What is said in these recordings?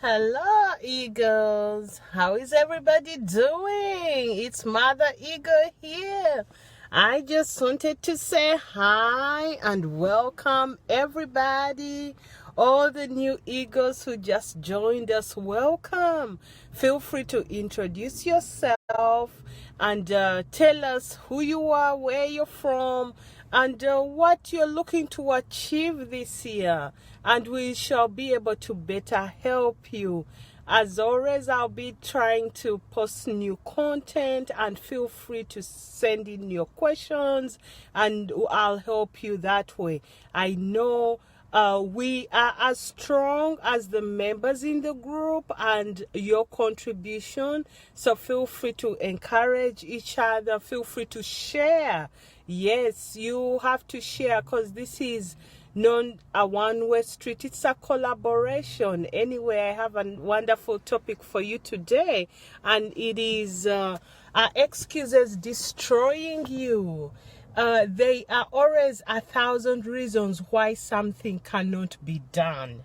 Hello, Eagles. How is everybody doing? It's Mother Eagle here. I just wanted to say hi and welcome everybody. All the new Eagles who just joined us, welcome. Feel free to introduce yourself and tell us who you are, where you're from, and what you're looking to achieve this year. And we shall be able to better help you. As always, I'll be trying to post new content, and feel free to send in your questions and I'll help you that way. I know we are as strong as the members in the group and your contribution. So feel free to encourage each other. Feel free to share. Yes, you have to share, because this is not a one-way street. It's a collaboration. Anyway, I have a wonderful topic for you today, and it is excuses destroying you. They are always 1,000 reasons why something cannot be done.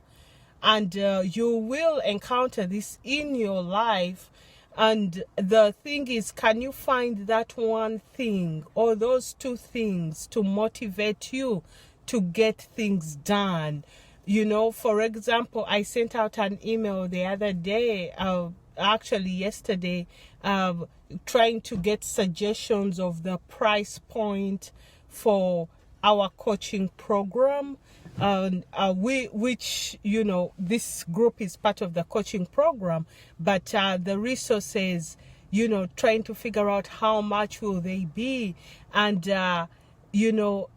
And you will encounter this in your life. And the thing is, can you find that one thing or those two things to motivate you to get things done? You know, for example, I sent out an email the other day, actually yesterday, trying to get suggestions of the price point for our coaching program, which, you know, this group is part of the coaching program, but the resources, you know, trying to figure out how much will they be, and you know,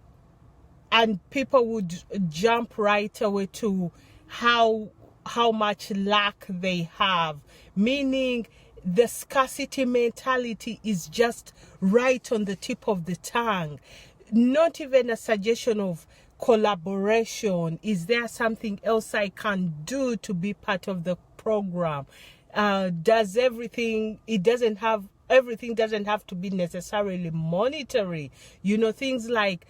and people would jump right away to how much lack they have, meaning the scarcity mentality is just right on the tip of the tongue. Not even a suggestion of collaboration. Is there something else I can do to be part of the program? Everything doesn't have to be necessarily monetary. You know, things like,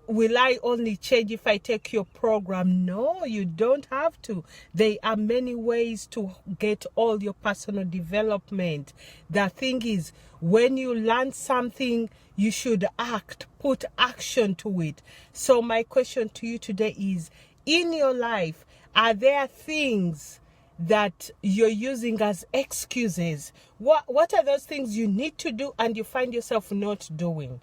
will I only change if I take your program? No, you don't have to. There are many ways to get all your personal development. The thing is, when you learn something, you should put action to it. So my question to you today is, in your life, are there things that you're using as excuses? What are those things you need to do and you find yourself not doing?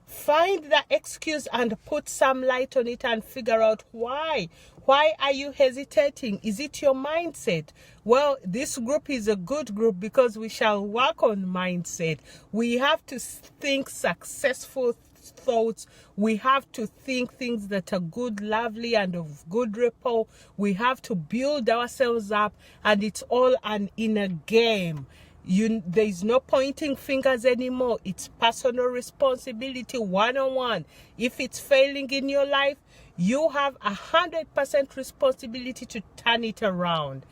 Find the excuse and put some light on it and figure out why. Why are you hesitating? Is it your mindset? Well, this group is a good group because we shall work on mindset. We have to think successful thoughts. We have to think things that are good, lovely, and of good rapport. We have to build ourselves up, and it's all an inner game. There is no pointing fingers anymore. It's personal responsibility, one-on-one. If it's failing in your life, you have 100% responsibility to turn it around.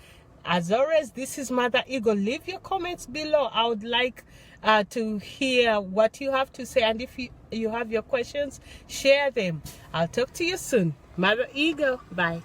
As always, this is Mother Eagle. Leave your comments below. I would like to hear what you have to say, and if you have your questions, share them. I'll talk to you soon. Mother Eagle. Bye.